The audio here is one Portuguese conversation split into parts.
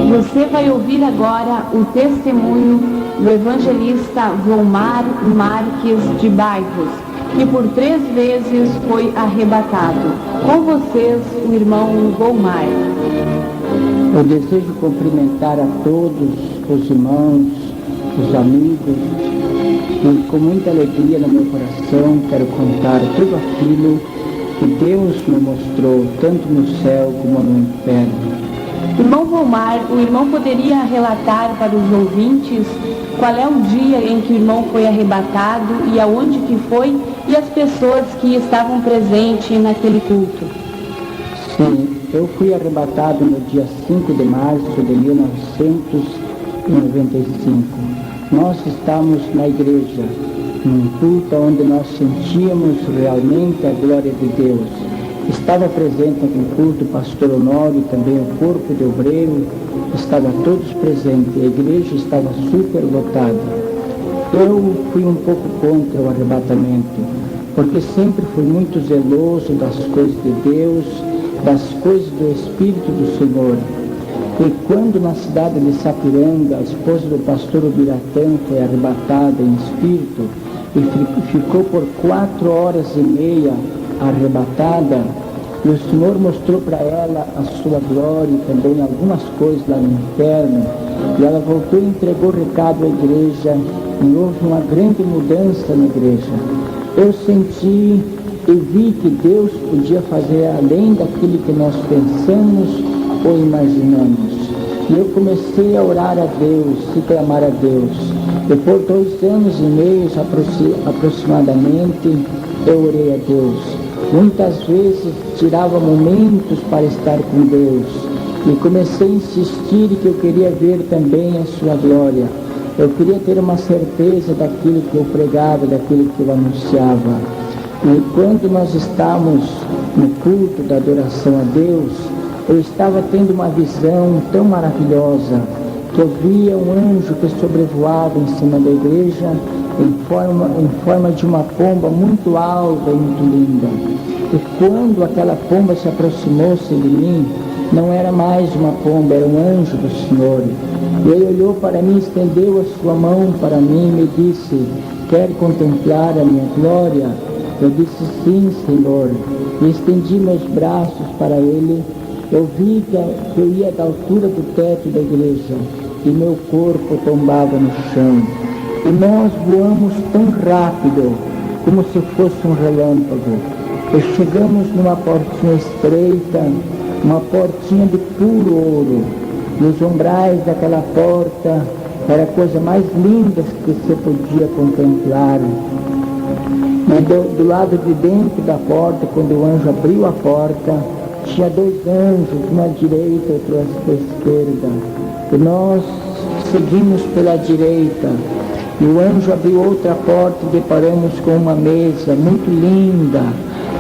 Você vai ouvir agora o testemunho do evangelista Volmar Marques de Bairros, que por 3 vezes foi arrebatado. Com vocês, o irmão Volmar. Eu desejo cumprimentar a todos os irmãos, os amigos, e com muita alegria no meu coração quero contar tudo aquilo que Deus me mostrou, tanto no céu como no inferno. Irmão Volmar, o irmão poderia relatar para os ouvintes qual é o dia em que o irmão foi arrebatado e aonde que foi e as pessoas que estavam presentes naquele culto? Sim, eu fui arrebatado no dia 5 de março de 1995. Nós estávamos na igreja, num culto onde nós sentíamos realmente a glória de Deus. Estava presente naquele culto o pastor Honório, também o corpo de obreiro, estavam todos presentes, a igreja estava super lotada. Eu fui um pouco contra o arrebatamento, porque sempre fui muito zeloso das coisas de Deus, das coisas do Espírito do Senhor. E quando na cidade de Sapiranga, a esposa do pastor Ubiratã foi arrebatada em espírito e ficou por 4 horas e meia arrebatada, e o Senhor mostrou para ela a sua glória e também algumas coisas lá no inferno, e ela voltou e entregou o recado à igreja, e houve uma grande mudança na igreja. Eu senti e vi que Deus podia fazer além daquilo que nós pensamos ou imaginamos. E eu comecei a orar a Deus e clamar a Deus. E por 2 anos e meio aproximadamente, eu orei a Deus. Muitas vezes tirava momentos para estar com Deus. E comecei a insistir que eu queria ver também a sua glória. Eu queria ter uma certeza daquilo que eu pregava, daquilo que eu anunciava. E quando nós estávamos no culto da adoração a Deus, eu estava tendo uma visão tão maravilhosa, que eu via um anjo que sobrevoava em cima da igreja em forma de uma pomba muito alta e muito linda. E quando aquela pomba se aproximou-se de mim, não era mais uma pomba, era um anjo do Senhor. E ele olhou para mim, estendeu a sua mão para mim e me disse: quer contemplar a minha glória? Eu disse: sim, Senhor. E estendi meus braços para ele. Eu vi que eu ia da altura do teto da igreja e meu corpo tombava no chão. E nós voamos tão rápido, como se fosse um relâmpago. E chegamos numa portinha estreita, uma portinha de puro ouro. E os umbrais daquela porta era a coisa mais linda que você podia contemplar. E do lado de dentro da porta, quando o anjo abriu a porta, tinha 2 anjos, uma à direita e outra à esquerda. E nós seguimos pela direita. E o anjo abriu outra porta e deparamos com uma mesa muito linda,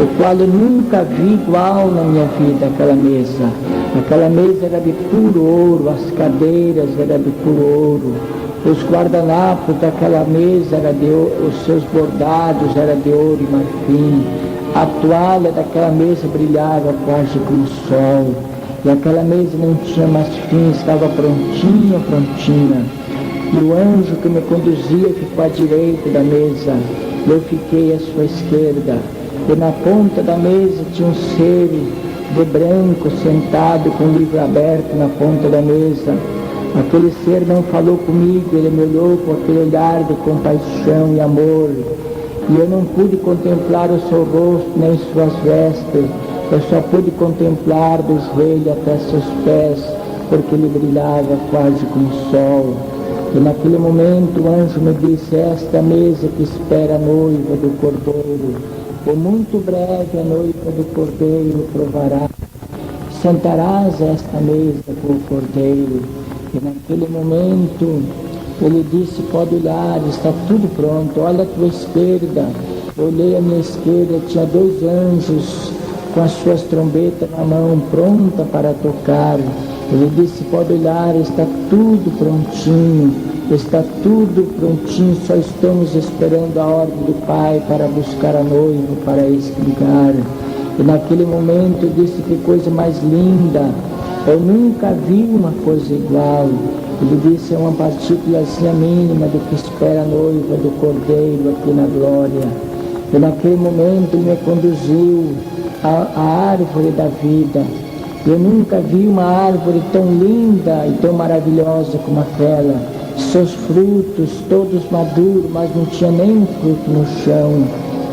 o qual eu nunca vi igual na minha vida, aquela mesa. Aquela mesa era de puro ouro, as cadeiras eram de puro ouro. Os guardanapos daquela mesa, os seus bordados eram de ouro e marfim. A toalha daquela mesa brilhava quase como o sol. E aquela mesa não tinha mais fim, estava prontinha, prontinha. E o anjo que me conduzia ficou à direita da mesa. Eu fiquei à sua esquerda. E na ponta da mesa tinha um ser de branco sentado com o livro aberto na ponta da mesa. Aquele ser não falou comigo, ele me olhou com aquele olhar de compaixão e amor. E eu não pude contemplar o seu rosto nem suas vestes, eu só pude contemplar do joelho até seus pés, porque ele brilhava quase como o sol. E naquele momento o anjo me disse: esta é a mesa que espera a noiva do Cordeiro, e muito breve a noiva do Cordeiro provará. Sentarás a esta mesa com o Cordeiro. E naquele momento ele disse: pode olhar, está tudo pronto, olha a tua esquerda. Eu olhei à minha esquerda, tinha 2 anjos com as suas trombetas na mão, pronta para tocar. Ele disse: pode olhar, está tudo prontinho, só estamos esperando a ordem do Pai para buscar a noiva, para explicar. E naquele momento eu disse: que coisa mais linda, Eu nunca vi uma coisa igual. Ele disse, é uma partículazinha mínima do que espera a noiva do Cordeiro aqui na glória. E naquele momento ele me conduziu à árvore da vida. Eu nunca vi uma árvore tão linda e tão maravilhosa como aquela. Seus frutos todos maduros, mas não tinha nenhum fruto no chão.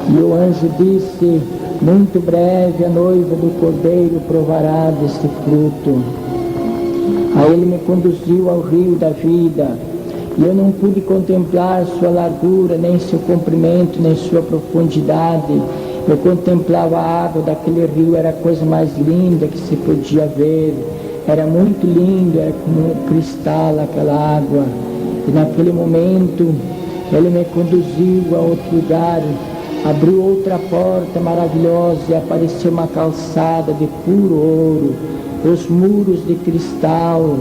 E o anjo disse, muito breve a noiva do Cordeiro provará deste fruto. Aí ele me conduziu ao rio da vida. E eu não pude contemplar sua largura, nem seu comprimento, nem sua profundidade. Eu contemplava a água daquele rio, era a coisa mais linda que se podia ver. Era muito lindo, era como um cristal aquela água. E naquele momento, ele me conduziu a outro lugar, abriu outra porta maravilhosa e apareceu uma calçada de puro ouro, os muros de cristal.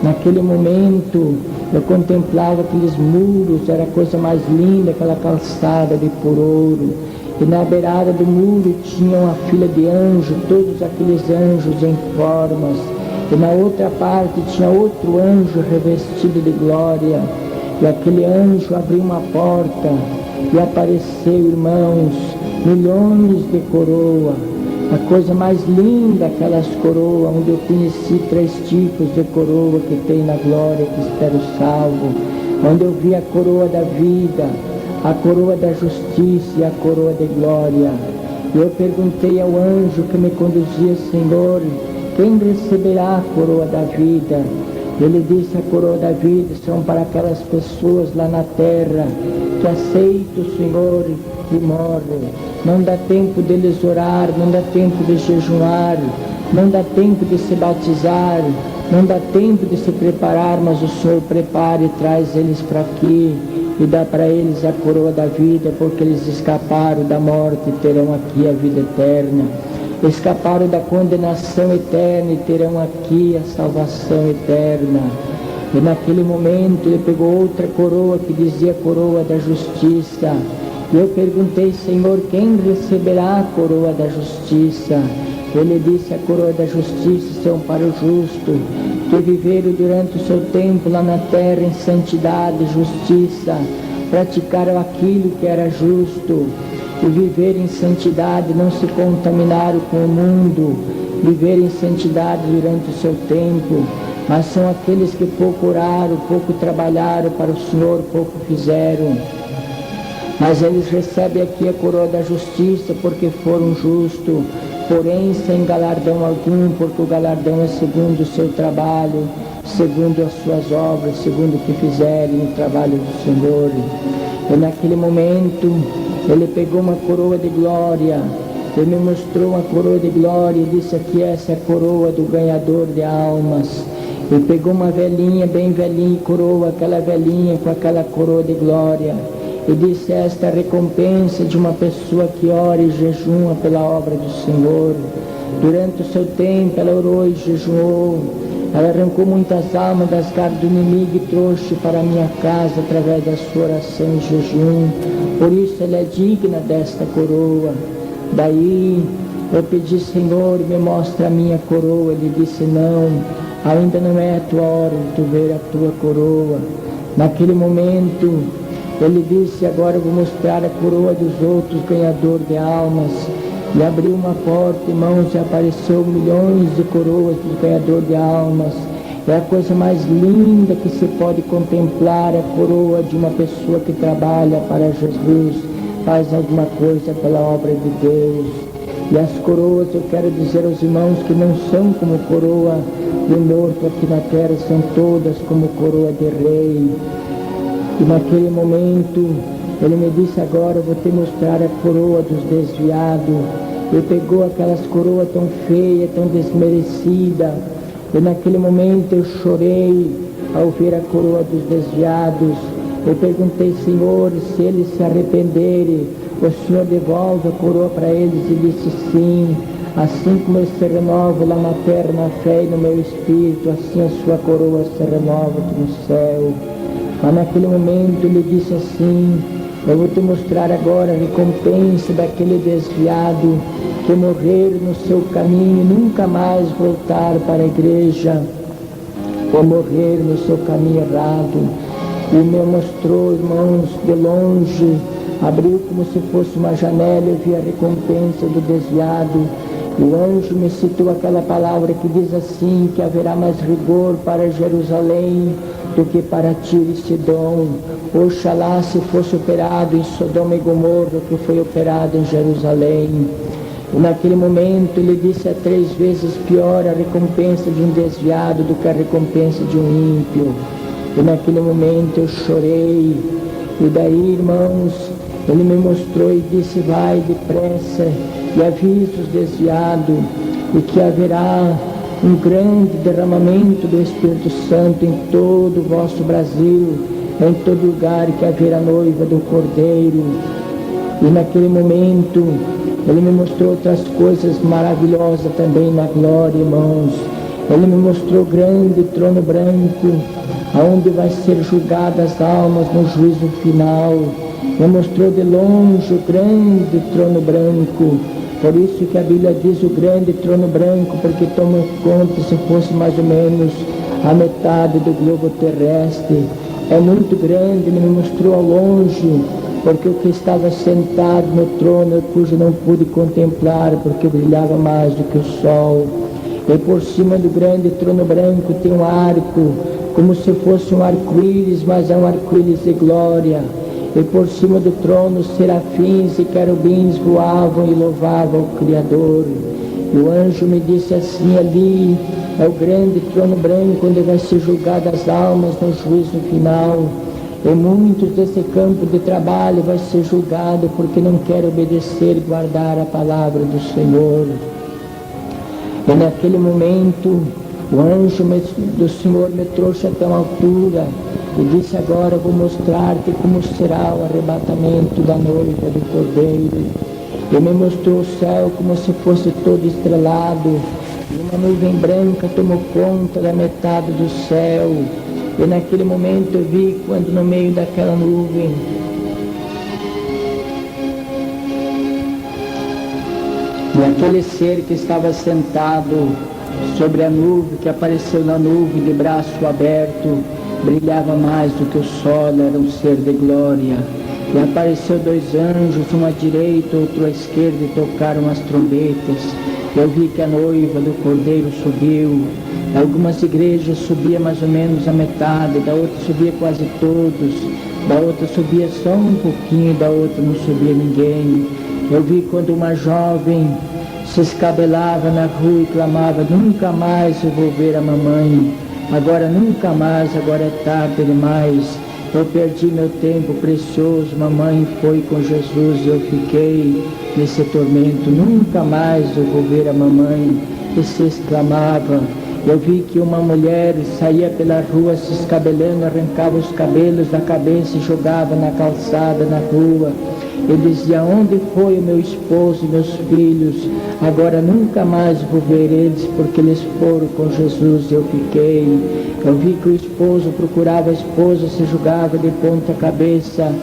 Naquele momento, eu contemplava aqueles muros, era a coisa mais linda, aquela calçada de puro ouro. E na beirada do muro tinha uma fila de anjos, todos aqueles anjos em formas. E na outra parte tinha outro anjo revestido de glória. E aquele anjo abriu uma porta e apareceu, irmãos, milhões de coroas. A coisa mais linda, aquelas coroas, onde eu conheci 3 tipos de coroa que tem na glória, que espero salvo. Onde eu vi a coroa da vida, a coroa da justiça e a coroa de glória. E eu perguntei ao anjo que me conduzia, Senhor, quem receberá a coroa da vida? Ele disse, a coroa da vida são para aquelas pessoas lá na terra que aceitam o Senhor e morrem. Não dá tempo deles orar, não dá tempo de jejuar, não dá tempo de se batizar, não dá tempo de se preparar, mas o Senhor prepara e traz eles para aqui e dá para eles a coroa da vida, porque eles escaparam da morte e terão aqui a vida eterna. Escaparam da condenação eterna e terão aqui a salvação eterna. E naquele momento ele pegou outra coroa que dizia coroa da justiça. E eu perguntei, Senhor, quem receberá a coroa da justiça? Ele disse, a coroa da justiça são para o justo, que viveram durante o seu tempo lá na terra em santidade e justiça, praticaram aquilo que era justo, e viver em santidade, não se contaminaram com o mundo, viver em santidade durante o seu tempo, mas são aqueles que pouco oraram, pouco trabalharam para o Senhor, pouco fizeram. Mas eles recebem aqui a coroa da justiça porque foram justos, porém sem galardão algum, porque o galardão é segundo o seu trabalho, segundo as suas obras, segundo o que fizerem no trabalho do Senhor. E naquele momento, ele pegou uma coroa de glória, ele me mostrou uma coroa de glória e disse aqui, essa é a coroa do ganhador de almas. E pegou uma velhinha, bem velhinha, e coroa aquela velhinha com aquela coroa de glória. E disse, esta é a recompensa de uma pessoa que ora e jejuma pela obra do Senhor. Durante o seu tempo ela orou e jejuou. Ela arrancou muitas almas das garras do inimigo e trouxe para a minha casa através da sua oração e jejum. Por isso ela é digna desta coroa. Daí eu pedi, Senhor, me mostra a minha coroa. Ele disse, não, ainda não é a tua hora de tu ver a tua coroa. Naquele momento, ele disse, agora eu vou mostrar a coroa dos outros ganhadores de almas. E abriu uma porta, irmãos, e apareceu milhões de coroas dos ganhadores de almas. É a coisa mais linda que se pode contemplar, a coroa de uma pessoa que trabalha para Jesus, faz alguma coisa pela obra de Deus. E as coroas, eu quero dizer aos irmãos que não são como coroa de morto aqui na terra, são todas como coroa de rei. E naquele momento, ele me disse, agora eu vou te mostrar a coroa dos desviados. Ele pegou aquelas coroas tão feias, tão desmerecidas. E naquele momento eu chorei ao ver a coroa dos desviados. Eu perguntei, Senhor, se eles se arrependerem, o Senhor devolve a coroa para eles? E disse, sim. Assim como eu se renovo lá na terra, na fé e no meu espírito, assim a sua coroa se renova aqui no céu. Mas naquele momento ele disse assim, eu vou te mostrar agora a recompensa daquele desviado que morrer no seu caminho e nunca mais voltar para a igreja, ou morrer no seu caminho errado. E me mostrou, irmãos, de longe, abriu como se fosse uma janela, eu vi a recompensa do desviado. O anjo me citou aquela palavra que diz assim, que haverá mais rigor para Jerusalém do que para Tiro e Sidom. Oxalá se fosse operado em Sodoma e Gomorra o que foi operado em Jerusalém. E naquele momento ele disse, é 3 vezes pior a recompensa de um desviado do que a recompensa de um ímpio. E naquele momento eu chorei. E daí, irmãos, ele me mostrou e disse, vai depressa e avisa os desviados, e que haverá um grande derramamento do Espírito Santo em todo o vosso Brasil, em todo lugar que haverá noiva do Cordeiro. E naquele momento ele me mostrou outras coisas maravilhosas também na glória, irmãos. Ele me mostrou grande trono branco, aonde vai ser julgadas as almas no juízo final. Me mostrou de longe o grande trono branco. Por isso que a Bíblia diz o grande trono branco, porque toma conta se fosse mais ou menos a metade do globo terrestre. É muito grande, ele me mostrou ao longe, porque o que estava sentado no trono, cujo não pude contemplar, porque brilhava mais do que o sol. E por cima do grande trono branco tem um arco, como se fosse um arco-íris, mas é um arco-íris de glória. E por cima do trono, serafins e querubins voavam e louvavam o Criador. E o anjo me disse assim, ali é o grande trono branco, onde vai ser julgada as almas no juízo final. E muitos desse campo de trabalho vai ser julgado porque não quer obedecer e guardar a palavra do Senhor. E naquele momento, o anjo do Senhor me trouxe até uma altura e disse, agora vou mostrar-te como será o arrebatamento da noiva do Cordeiro. E me mostrou o céu como se fosse todo estrelado, e uma nuvem branca tomou conta da metade do céu. E naquele momento eu vi quando no meio daquela nuvem, e aquele ser que estava sentado sobre a nuvem, que apareceu na nuvem de braço aberto, brilhava mais do que o sol, era um ser de glória. E apareceu 2 anjos, um à direita, outro à esquerda, e tocaram as trombetas. Eu vi que a noiva do Cordeiro subiu. Algumas igrejas subia mais ou menos a metade, da outra subia quase todos, da outra subia só um pouquinho, da outra não subia ninguém. Eu vi quando uma jovem se escabelava na rua e clamava, nunca mais eu vou ver a mamãe, agora nunca mais, agora é tarde demais, eu perdi meu tempo precioso, mamãe foi com Jesus e eu fiquei nesse tormento, nunca mais eu vou ver a mamãe. E se exclamava. Eu vi que uma mulher saía pela rua se escabelando, arrancava os cabelos da cabeça e jogava na calçada, na rua. Ele dizia, onde foi o meu esposo e meus filhos? Agora nunca mais vou ver eles, porque eles foram com Jesus e eu fiquei. Eu vi que o esposo procurava a esposa, se jogava de ponta cabeça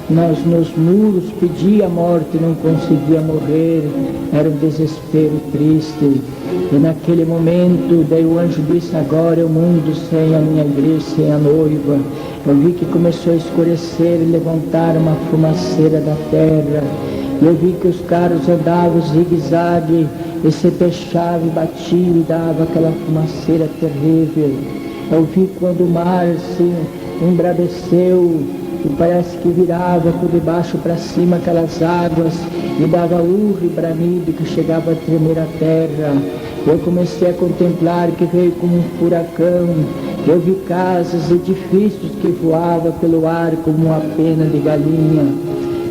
nos muros, pedia a morte, não conseguia morrer. Era um desespero triste. E naquele momento, daí o anjo disse, agora é o mundo sem a minha igreja, sem a noiva. Eu vi que começou a escurecer e levantar uma fumaceira da terra. Eu vi que os carros andavam zigue-zague e se fechavam e batiam e dava aquela fumaceira terrível. Eu vi quando o mar se embraveceu e parece que virava por debaixo para cima aquelas águas e dava urro e bramido que chegava a tremer a terra. Eu comecei a contemplar que veio como um furacão. Eu vi casas, edifícios que voavam pelo ar como uma pena de galinha.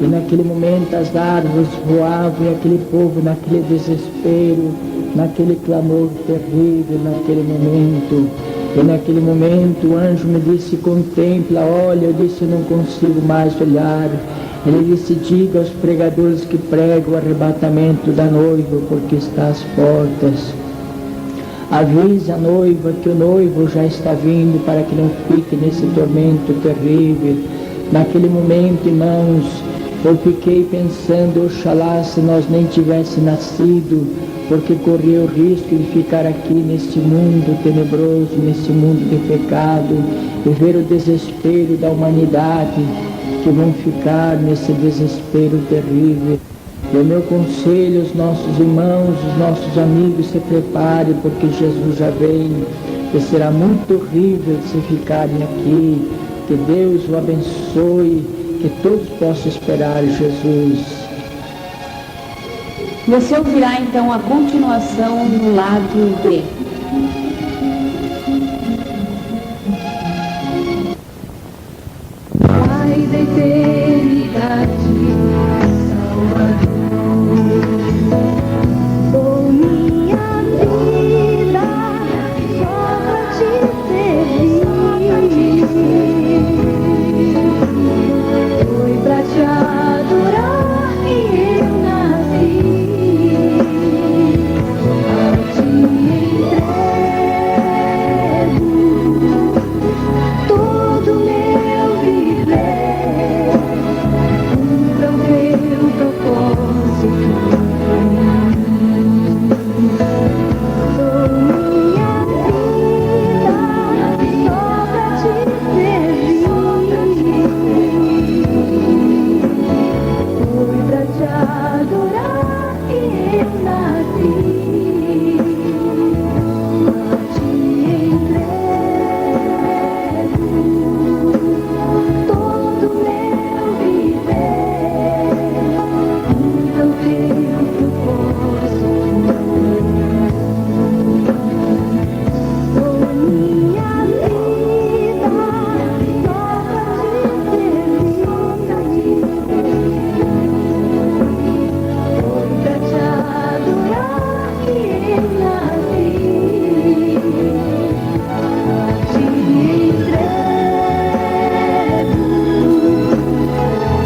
E naquele momento as árvores voavam e aquele povo naquele desespero, naquele clamor terrível, naquele momento. E naquele momento o anjo me disse, contempla, olha. Eu disse, eu não consigo mais olhar. Ele disse, diga aos pregadores que pregam o arrebatamento da noiva, porque está às portas. Avise a noiva que o noivo já está vindo, para que não fique nesse tormento terrível. Naquele momento, irmãos, Eu fiquei pensando, oxalá se nós nem tivesse nascido, porque corria o risco de ficar aqui neste mundo tenebroso, neste mundo de pecado, e ver o desespero da humanidade, que vão ficar nesse desespero terrível. E o meu conselho, os nossos irmãos, os nossos amigos, se preparem, porque Jesus já vem, e será muito horrível se ficarem aqui. Que Deus o abençoe, que todos possam esperar Jesus. Você ouvirá então a continuação no lado B. Pai da eternidade, Salvador, dou minha vida só pra te servir. Foi pra te adorar que eu nasci. A ti entrego todo meu viver. Cumpra o teu propósito. Dou minha vida só pra te servir. Foi pra te adorar que eu nasci. A ti entrego todo meu viver. Cumpra o teu propósito. Dou minha vida só pra te servir. Foi pra te adorar que eu nasci. A ti entrego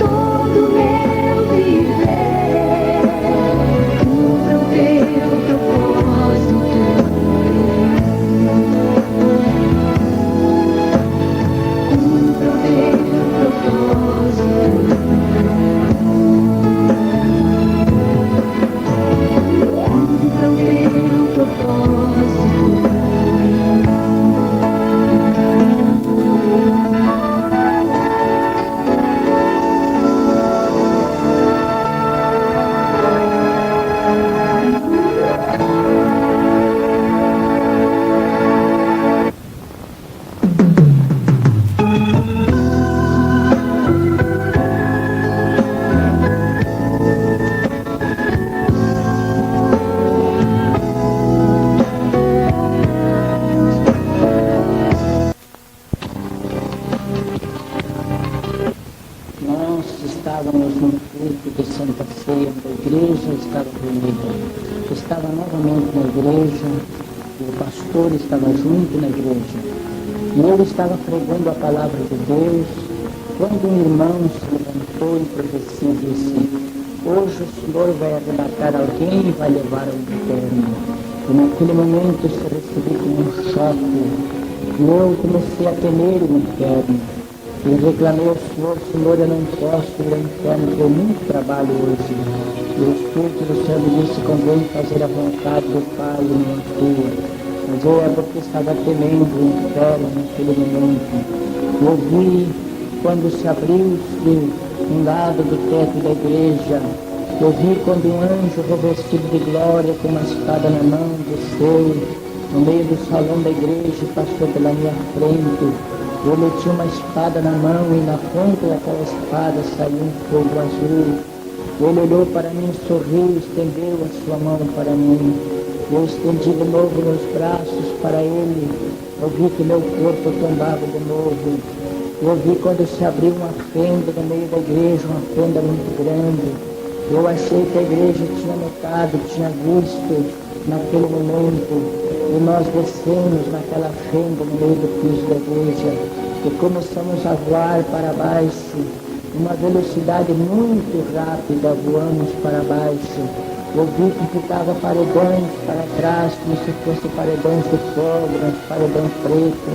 todo meu viver. Cumpra o teu propósito. Cumpra o teu propósito. Cumpra o teu propósito. Nós estávamos no culto de Santa Ceia da igreja, estava reunida. Estava novamente na igreja, o pastor estava junto na igreja. E eu estava pregando a palavra de Deus, quando um irmão se levantou em profecia e disse: hoje o Senhor vai arrebatar alguém e vai levar ao inferno. E naquele momento eu recebi como um choque. E eu comecei a temer o inferno. E reclamei ao Senhor, eu não posso ir ao inferno, porque eu muito trabalho hoje. E o Espírito do Senhor me disse: convém fazer a vontade do Pai e não a tua. Mas eu é porque estava temendo o inferno naquele momento. Eu vi quando se abriu-se um lado do teto da igreja. Eu vi quando um anjo revestido de glória, com uma espada na mão, desceu no meio do salão da igreja e passou pela minha frente. Ele tinha uma espada na mão e na ponta daquela espada saiu um fogo azul. Ele olhou para mim, sorriu, estendeu a sua mão para mim. Eu estendi de novo meus braços para ele. Eu vi que meu corpo tombava de novo. Eu vi quando se abriu uma fenda no meio da igreja, uma fenda muito grande. Eu achei que a igreja tinha notado, tinha visto naquele momento. E nós descemos naquela fenda no meio do piso da igreja e começamos a voar para baixo, uma velocidade muito rápida, voamos para baixo. Eu vi que ficava paredões para trás, como se fossem paredões de pedra, paredão preto,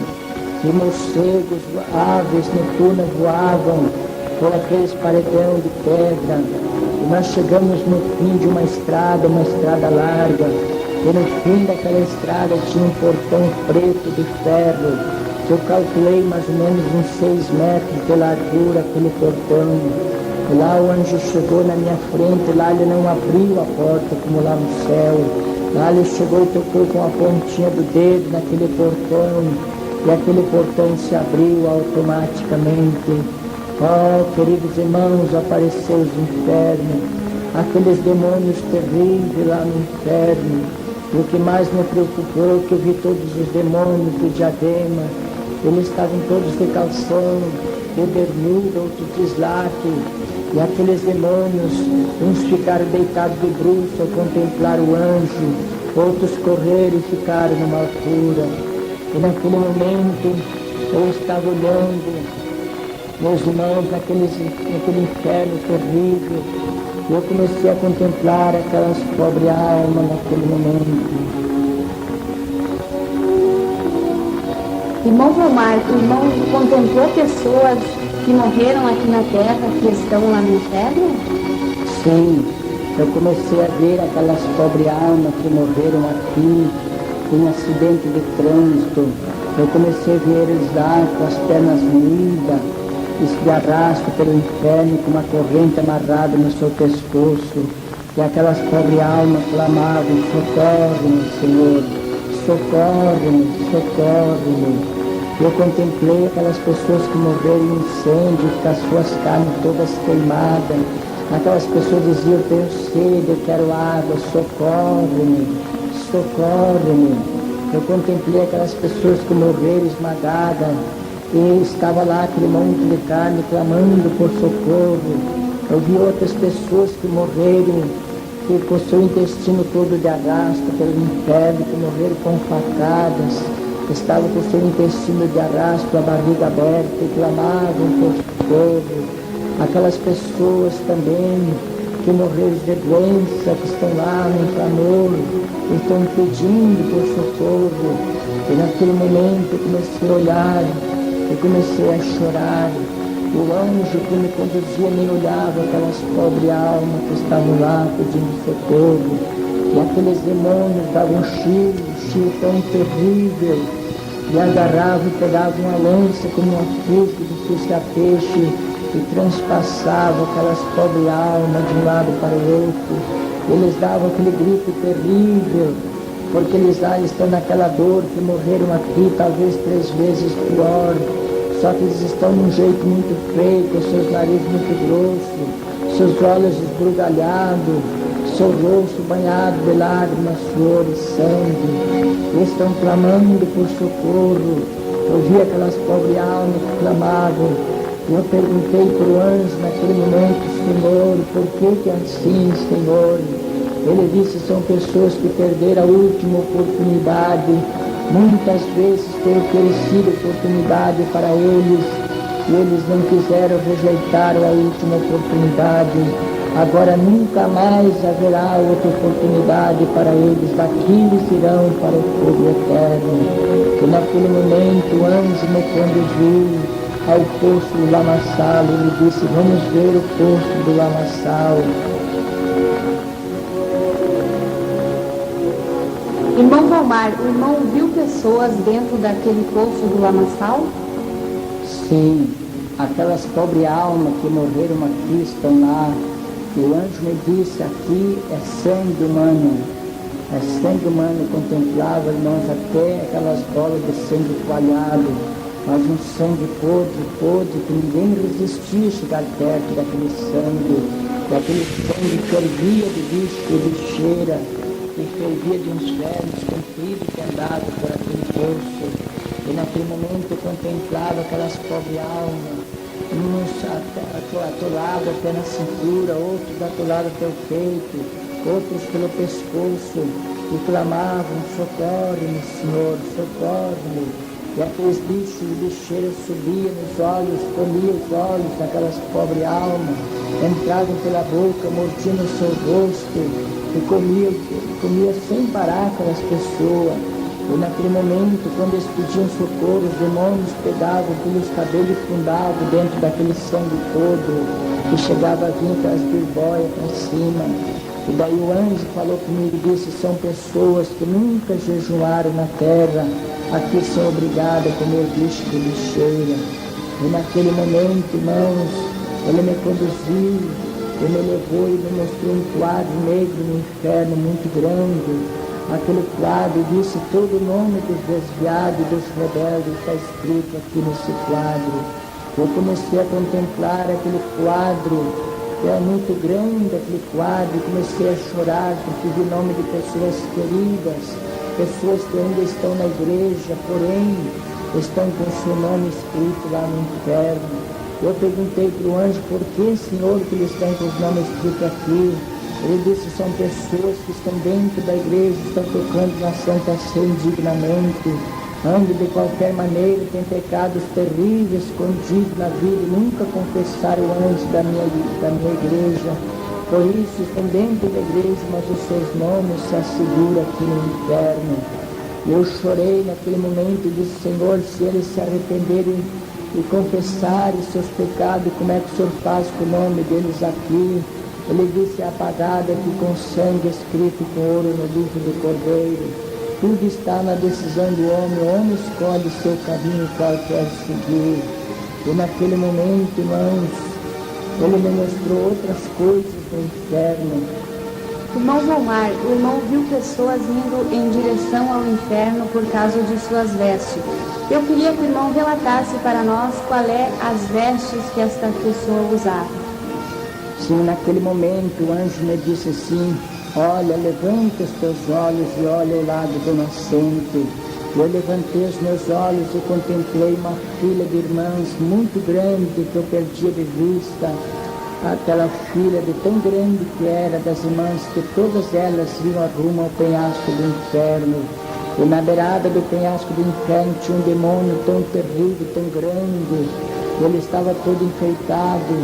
e morcegos, aves noturnas voavam, por aqueles paredão de pedra, e nós chegamos no fim de uma estrada larga, e no fim daquela estrada tinha um portão preto de ferro, que eu calculei mais ou menos uns 6 metros de largura aquele portão. E lá o anjo chegou na minha frente, lá ele não abriu a porta como lá no céu. Lá ele chegou e tocou com a pontinha do dedo naquele portão, e aquele portão se abriu automaticamente. Oh, queridos irmãos, apareceu os infernos, aqueles demônios terríveis lá no inferno. E o que mais me preocupou é que eu vi todos os demônios do Diadema, eles estavam todos de calção, de bermuda, outros de slack, e aqueles demônios, uns ficaram deitados de bruços ao contemplar o anjo, outros correram e ficaram numa altura. E naquele momento eu estava olhando, meus irmãos, naquele inferno terrível, e eu comecei a contemplar aquelas pobres almas naquele momento. Irmão Valmar, o irmão contemplou pessoas que morreram aqui na terra, que estão lá no inferno? Sim, eu comecei a ver aquelas pobres almas que morreram aqui, em acidente de trânsito. Eu comecei a ver eles lá com as pernas moídas, se arrastam pelo inferno com uma corrente amarrada no seu pescoço. E aquelas pobres almas clamavam: socorre-me, Senhor, socorre-me, socorre-me. Eu contemplei aquelas pessoas que morreram em incêndio, com as suas carnes todas queimadas. Aquelas pessoas diziam: eu tenho sede, eu quero água, socorre-me, socorre-me. Eu contemplei aquelas pessoas que morreram esmagadas, e estava lá aquele monte de carne clamando por socorro. Eu vi outras pessoas que morreram, que com seu intestino todo de arrasto pelo inferno, que morreram com facadas, estavam com seu intestino de arrasto, a barriga aberta, e clamavam por socorro. Aquelas pessoas também que morreram de doença, que estão lá no clamor, que estão pedindo por socorro. E naquele momento eu comecei a olhar, eu comecei a chorar. O anjo que me conduzia nem olhava aquelas pobres almas que estavam lá pedindo socorro. E aqueles demônios davam um chiro tão terrível, e agarravam e pegavam uma lança como uma fusca de fusca-peixe, e transpassavam aquelas pobres almas de um lado para o outro. Eles davam aquele grito terrível, porque eles lá estão naquela dor, que morreram aqui talvez 3 vezes pior. Só que eles estão de um jeito muito feio, com seus narizes muito grossos, seus olhos esbugalhados, seu rosto banhado de lágrimas, suor e sangue. Eles estão clamando por socorro. Eu vi aquelas pobres almas que clamavam. Eu perguntei para o anjo naquele momento: Senhor, por que é assim, Senhor? Ele disse: são pessoas que perderam a última oportunidade. Muitas vezes foi oferecido oportunidade para eles, e eles não quiseram rejeitar a última oportunidade. Agora nunca mais haverá outra oportunidade para eles. Daqui eles irão para o fogo eterno. E naquele momento o anjo me conduziu ao poço do lamaçal. Ele disse: vamos ver o poço do lamaçal. Irmão Valmar, o irmão viu pessoas dentro daquele poço do lamaçal? Sim, aquelas pobres almas que morreram aqui estão lá. E o anjo me disse: aqui é sangue humano. É sangue humano. Eu contemplava, irmãos, até aquelas bolas de sangue coalhado, mas um sangue podre, que ninguém resistia a chegar perto daquele sangue. Daquele sangue que fervia de bicho, de bicheira, que fervia de uns vermes compridos que andavam por aquele poço. E naquele momento eu contemplava aquelas pobres almas, uns atolados até na cintura, outros atolados até o peito, outros pelo pescoço, e clamavam: socorre-me, Senhor, socorre-me. E aqueles bichos e bicheiras subiam nos olhos, comiam os olhos daquelas pobres almas, entravam pela boca, mordiam o seu rosto, e comia sem parar aquelas pessoas. E naquele momento, quando eles pediam socorro, os demônios pegavam pelos cabelos e fundavam dentro daquele sangue todo, que chegava a vir aquelas birbóias para cima. E daí o anjo falou comigo e disse: são pessoas que nunca jejuaram na terra, aqui são obrigadas a comer bicho de lixeira. E naquele momento, irmãos, ele me conduziu, ele me levou e me mostrou um quadro negro no inferno muito grande. Aquele quadro disse todo o nome dos desviados e dos rebeldes, está escrito aqui nesse quadro. Eu comecei a contemplar aquele quadro, que é muito grande aquele quadro, e comecei a chorar, porque vi o nome de pessoas queridas, pessoas que ainda estão na igreja, porém estão com o seu nome escrito lá no inferno. Eu perguntei para o anjo: por que, Senhor, que eles estão com os nomes escritos aqui? Ele disse: são pessoas que estão dentro da igreja, estão tocando na Santa Ceia indignamente, andam de qualquer maneira, têm pecados terríveis escondidos na vida e nunca confessaram antes da minha igreja. Por isso estão dentro da igreja, mas os seus nomes se asseguram aqui no inferno. Eu chorei naquele momento e disse: Senhor, se eles se arrependerem e confessarem seus pecados, como é que o Senhor faz com o nome deles aqui? Ele disse: é apagado aqui com sangue escrito com ouro no livro do Cordeiro. Tudo está na decisão do homem, o homem escolhe seu caminho qual quer seguir. E naquele momento, irmãos, ele me mostrou outras coisas do inferno. Irmão Volmar, o irmão viu pessoas indo em direção ao inferno por causa de suas vestes. Eu queria que o irmão relatasse para nós qual é as vestes que esta pessoa usava. Sim, naquele momento o anjo me disse assim: olha, levanta os teus olhos e olha ao lado do nascente. Eu levantei os meus olhos e contemplei uma fila de irmãs muito grande que eu perdia de vista. Aquela fila de tão grande que era das irmãs, que todas elas iam rumo ao penhasco do inferno. E na beirada do penhasco do inferno tinha um demônio tão terrível, tão grande. Ele estava todo enfeitado,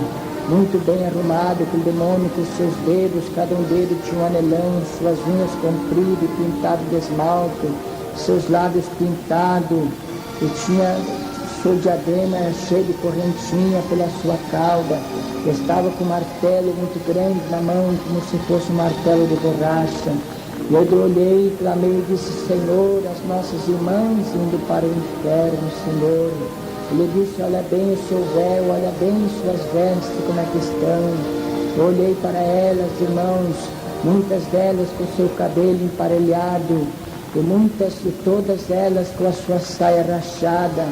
muito bem arrumado, aquele demônio com seus dedos, cada um dedo tinha um anelão, suas unhas compridas, pintado de esmalte, seus lábios pintados, e tinha seu diadema cheio de correntinha pela sua cauda. Estava com um martelo muito grande na mão, como se fosse um martelo de borracha. E eu olhei, clamei e disse: Senhor, as nossas irmãs indo para o inferno, Senhor. Ele disse: olha bem o seu véu, olha bem suas vestes, como é que estão. Eu olhei para elas, irmãos, muitas delas com seu cabelo emparelhado, e todas elas com a sua saia rachada.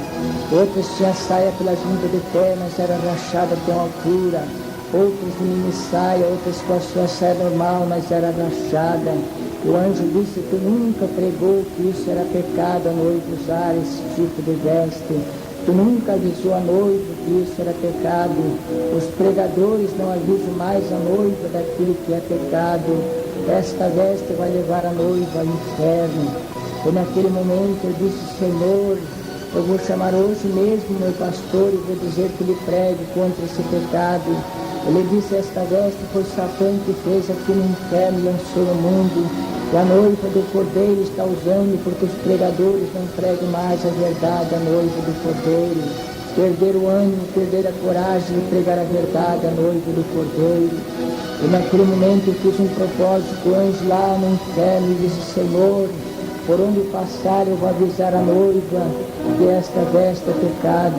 Outras tinham a saia pela junta de pé, mas era rachada até uma altura. Outras de mini saia, outras com a sua saia normal, mas era rachada. O anjo disse: tu nunca pregou que isso era pecado a noiva usar esse tipo de veste. Tu nunca avisou a noiva que isso era pecado. Os pregadores não avisam mais a noiva daquilo que é pecado. Esta veste vai levar a noiva ao inferno. E naquele momento eu disse: Senhor, eu vou chamar hoje mesmo meu pastor e vou dizer que ele pregue contra esse pecado. Ele disse: esta veste foi Satã que fez aqui no inferno e lançou no mundo. E a noiva do Cordeiro está usando, porque os pregadores não pregam mais a verdade, a noiva do Cordeiro. Perder o ânimo, perder a coragem de pregar a verdade, a noiva do Cordeiro. E naquele momento eu fiz um propósito com o anjo lá no inferno e disse: Senhor, por onde passar eu vou avisar a noiva que esta veste é pecado.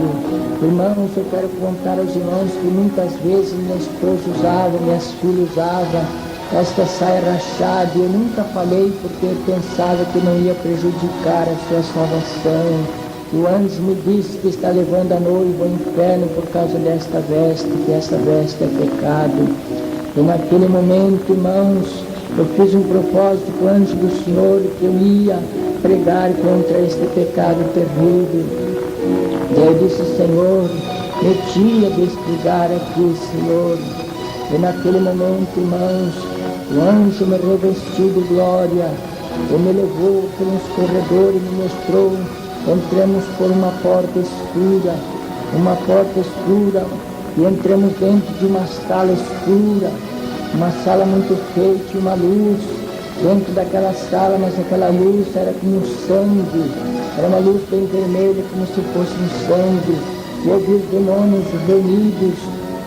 Irmãos, eu quero contar aos irmãos que muitas vezes minha esposa usava, minhas filhas usavam esta saia rachada, e eu nunca falei porque eu pensava que não ia prejudicar a sua salvação. O anjo me disse que está levando a noiva ao inferno por causa desta veste, que esta veste é pecado. E naquele momento, irmãos, eu fiz um propósito com o anjo do Senhor que eu ia pregar contra este pecado terrível. E eu disse: Senhor, me tira deste lugar aqui, Senhor. E naquele momento, irmãos, o anjo me revestiu de glória, e me levou pelos corredores e me mostrou. Entramos por uma porta escura, e entramos dentro de uma sala escura, uma sala muito feia, tinha uma luz, dentro daquela sala, mas aquela luz era como sangue, era uma luz bem vermelha, como se fosse um sangue. E eu vi os demônios reunidos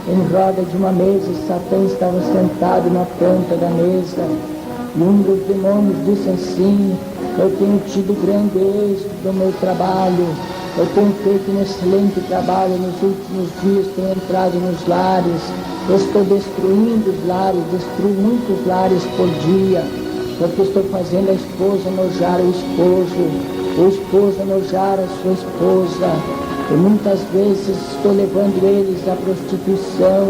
em roda de uma mesa, e Satã estava sentado na ponta da mesa. E um dos demônios disse assim: eu tenho tido grande êxito no meu trabalho, eu tenho feito um excelente trabalho nos últimos dias, tenho entrado nos lares, estou destruindo os lares, destruo muitos lares por dia, porque estou fazendo a esposa enojar o esposo enojar a sua esposa, e muitas vezes estou levando eles à prostituição,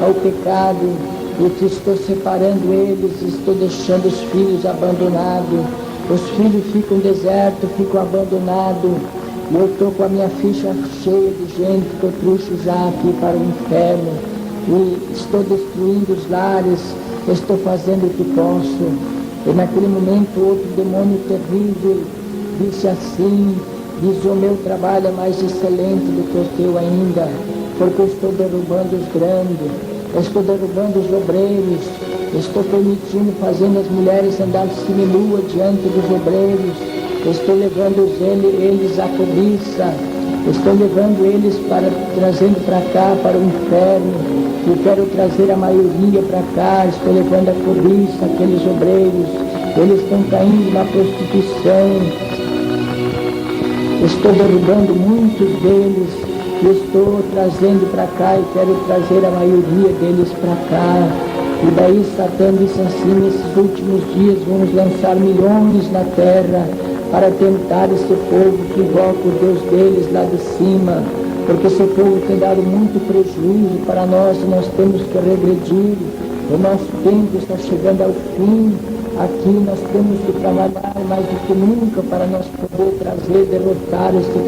ao pecado, e que estou separando eles, estou deixando os filhos abandonados, os filhos ficam desertos, ficam abandonados, e eu estou com a minha ficha cheia de gente que eu trouxe já aqui para o inferno, e estou destruindo os lares, estou fazendo o que posso. E naquele momento outro demônio terrível disse assim, diz: o meu trabalho é mais excelente do que o teu ainda, porque eu estou derrubando os grandes, estou derrubando os obreiros, estou permitindo, fazendo as mulheres andar seminua diante dos obreiros, estou levando eles à cobiça, estou levando eles trazendo para cá, para o inferno. Eu quero trazer a maioria para cá, estou levando a cobiça, aqueles obreiros, eles estão caindo na prostituição, estou derrubando muitos deles, estou trazendo para cá e quero trazer a maioria deles para cá. E daí Satã disse assim: nesses últimos dias vamos lançar milhões na terra para tentar esse povo que invoca o Deus deles lá de cima, porque esse povo tem dado muito prejuízo para nós e nós temos que regredir. O nosso tempo está chegando ao fim. Aqui nós temos que trabalhar mais do que nunca para nós poder trazer, derrotar esse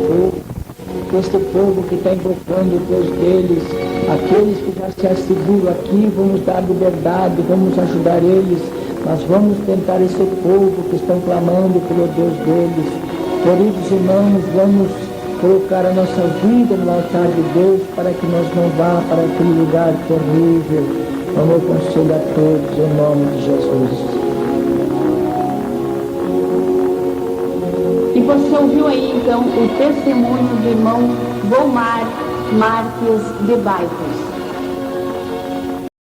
povo que está invocando o Deus deles. Aqueles que já se asseguram aqui, vamos dar liberdade, vamos ajudar eles, mas vamos tentar esse povo que estão clamando pelo Deus deles. Queridos irmãos, vamos colocar a nossa vida no altar de Deus para que nós não vá para aquele lugar terrível. Eu me aconselho a todos em nome de Jesus. E você ouviu aí então o testemunho do irmão Volmar Marques de Bairros.